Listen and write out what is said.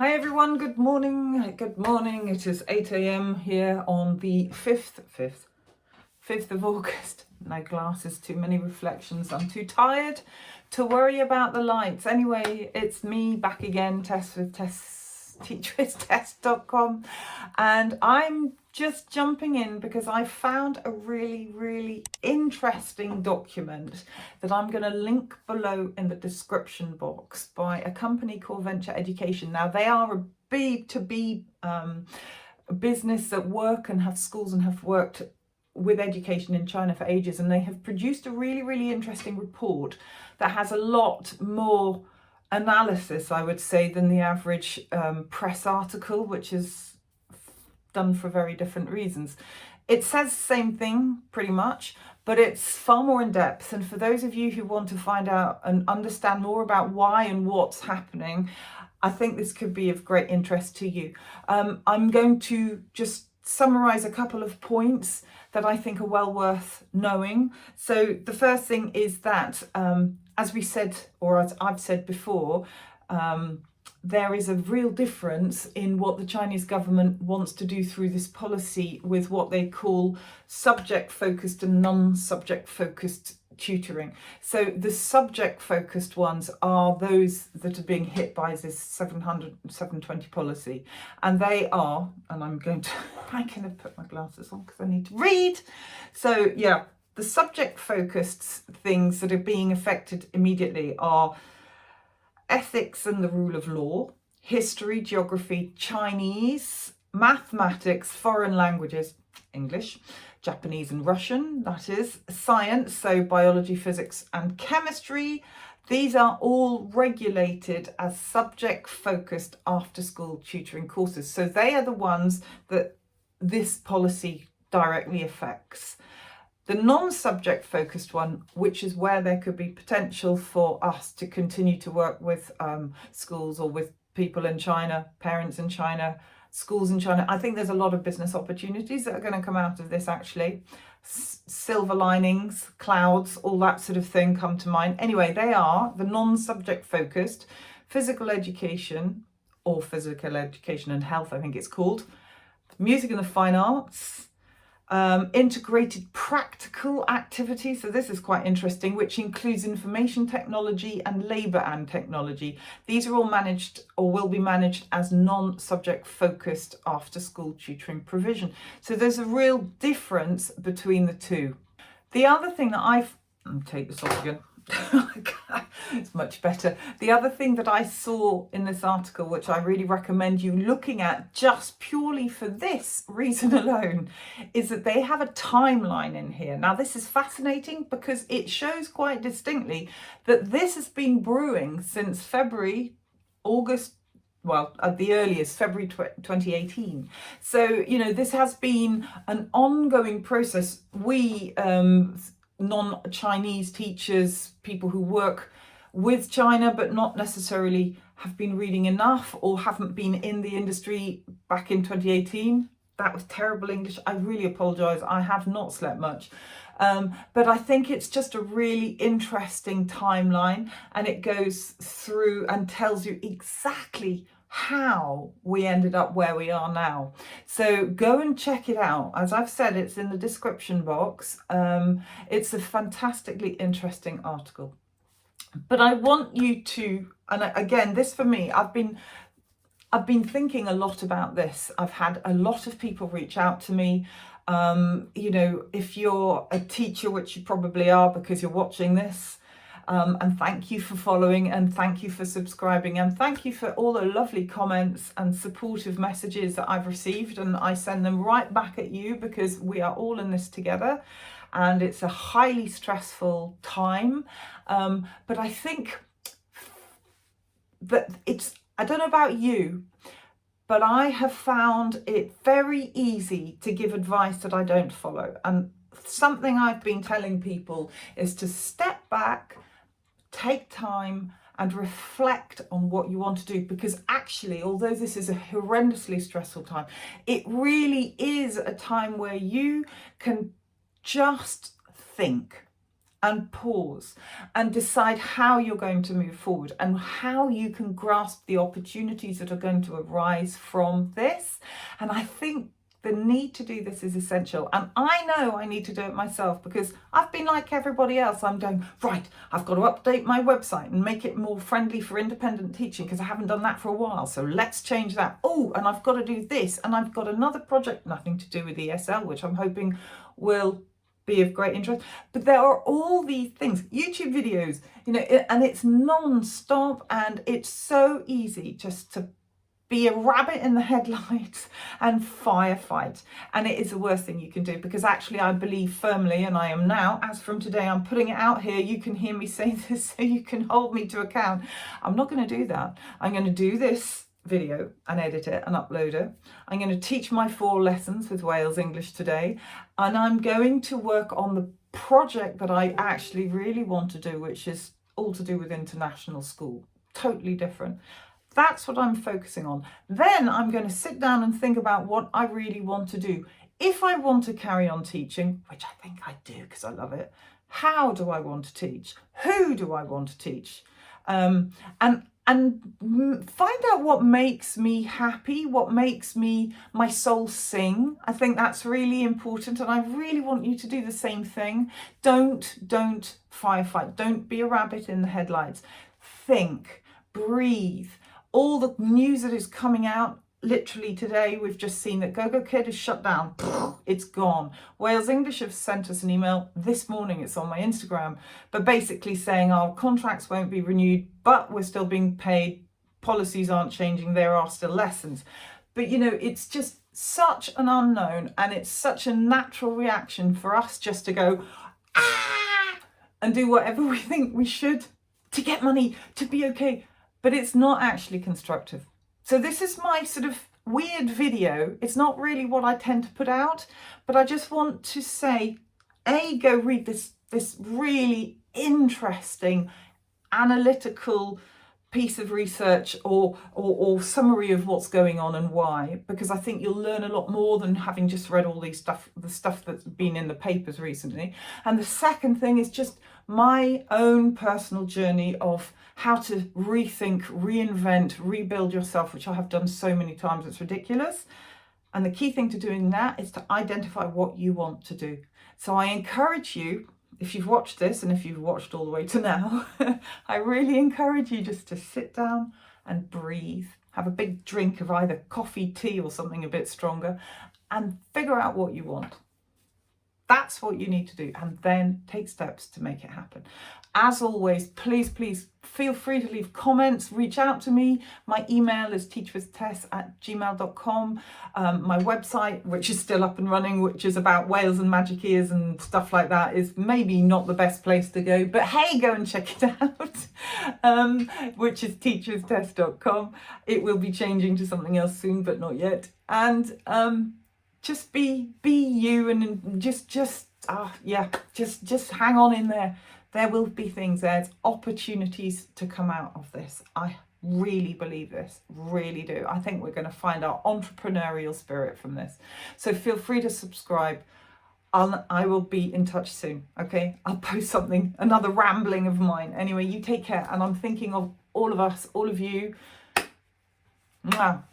Hi everyone, good morning. Good morning. It is 8 a.m. here on the 5th of August. No glasses, too many reflections. I'm too tired to worry about the lights. Anyway, it's me back again, Tess with Tess, teachwithtess.com. And I'm just jumping in because I found a really interesting document that I'm going to link below in the description box by a company called Venture Education. Now, they are a B2B business that work and have schools and have worked with education in China for ages, and they have produced a really interesting report that has a lot more analysis, I would say, than the average press article, which is done for very different reasons. It says the same thing pretty much, but it's far more in depth. And for those of you who want to find out and understand more about why and what's happening, I think this could be of great interest to you. I'm going to just summarize a couple of points that I think are well worth knowing. So the first thing is that, as we said, or as I've said before, there is a real difference in what the Chinese government wants to do through this policy with what they call subject-focused and non-subject-focused tutoring. So the subject-focused ones are those that are being hit by this 720 policy. And they are, and I'm going to put my glasses on because I need to read. So yeah, the subject-focused things that are being affected immediately are ethics and the rule of law, history, geography, Chinese, mathematics, foreign languages, English, Japanese and Russian, that is, science, so biology, physics and chemistry. These are all regulated as subject-focused after-school tutoring courses. So they are the ones that this policy directly affects. The non-subject focused one, which is where there could be potential for us to continue to work with schools or with people in China, parents in China, schools in China. I think there's a lot of business opportunities that are going to come out of this actually. Silver linings, clouds, all that sort of thing come to mind. Anyway, they are the non-subject focused physical education, or physical education and health, I think it's called, music and the fine arts, integrated practical activities. So this is quite interesting, which includes information technology and labour and technology. These are all managed or will be managed as non-subject focused after school tutoring provision. So there's a real difference between the two. The other thing that I'll take this off again. It's much better. The other thing that I saw in this article, which I really recommend you looking at just purely for this reason alone, is that they have a timeline in here. Now, this is fascinating because it shows quite distinctly that this has been brewing since August, well, at the earliest, February 2018. So, this has been an ongoing process. We, non-Chinese teachers, people who work with China but not necessarily have been reading enough or haven't been in the industry back in 2018. That was terrible English. I really apologise. I have not slept much. But I think it's just a really interesting timeline, and it goes through and tells you exactly how we ended up where we are now. So go and check it out. As I've said, it's in the description box. It's a fantastically interesting article. But I want you to, and again, this for me, I've been thinking a lot about this. I've had a lot of people reach out to me. If you're a teacher, which you probably are because you're watching this, and thank you for following, and thank you for subscribing, and thank you for all the lovely comments and supportive messages that I've received, and I send them right back at you because we are all in this together, and it's a highly stressful time. But I think that I don't know about you, but I have found it very easy to give advice that I don't follow. And something I've been telling people is to step back, take time and reflect on what you want to do, because actually, although this is a horrendously stressful time, it really is a time where you can just think and pause and decide how you're going to move forward and how you can grasp the opportunities that are going to arise from this. And I think the need to do this is essential. And I know I need to do it myself because I've been like everybody else. I'm going, right, I've got to update my website and make it more friendly for independent teaching because I haven't done that for a while. So let's change that. Oh, and I've got to do this. And I've got another project, nothing to do with ESL, which I'm hoping will be of great interest. But there are all these things, YouTube videos, and it's non-stop, and it's so easy just to be a rabbit in the headlights and firefight. And it is the worst thing you can do, because actually I believe firmly, and I am now, as from today, I'm putting it out here. You can hear me say this so you can hold me to account. I'm not going to do that. I'm going to do this video and edit it and upload it. I'm going to teach my 4 lessons with Wales English today. And I'm going to work on the project that I actually really want to do, which is all to do with international school. Totally different. That's what I'm focusing on. Then I'm going to sit down and think about what I really want to do. If I want to carry on teaching, which I think I do because I love it, how do I want to teach? Who do I want to teach? And find out what makes me happy, what makes my soul sing. I think that's really important, and I really want you to do the same thing. Don't firefight. Don't be a rabbit in the headlights. Think, breathe. All the news that is coming out, literally today, we've just seen that GoGo Kid is shut down. It's gone. Wales English have sent us an email this morning, it's on my Instagram, but basically saying our contracts won't be renewed, but we're still being paid, policies aren't changing, there are still lessons. But it's just such an unknown, and it's such a natural reaction for us just to go, and do whatever we think we should to get money, to be okay. But it's not actually constructive. So this is my sort of weird video. It's not really what I tend to put out, but I just want to say, go read this really interesting analytical piece of research or summary of what's going on and why, because I think you'll learn a lot more than having just read all the stuff that's been in the papers recently. And the second thing is just my own personal journey of how to rethink, reinvent, rebuild yourself, which I have done so many times, it's ridiculous. And the key thing to doing that is to identify what you want to do. So I encourage you, if you've watched this and if you've watched all the way to now, I really encourage you just to sit down and breathe, have a big drink of either coffee, tea, or something a bit stronger, and figure out what you want. That's what you need to do, and then take steps to make it happen. As always, please feel free to leave comments, reach out to me. My email is teachwithtess@gmail.com. My website, which is still up and running, which is about Wales and magic ears and stuff like that, is maybe not the best place to go, but hey, go and check it out, which is teachwithtess.com. It will be changing to something else soon, but not yet. And just be you, and just hang on in there. There will be things, there's opportunities to come out of this. I really believe this, really do. I think we're going to find our entrepreneurial spirit from this. So feel free to subscribe. I will be in touch soon, okay? I'll post something, another rambling of mine. Anyway, you take care, and I'm thinking of all of us, all of you. Mwah.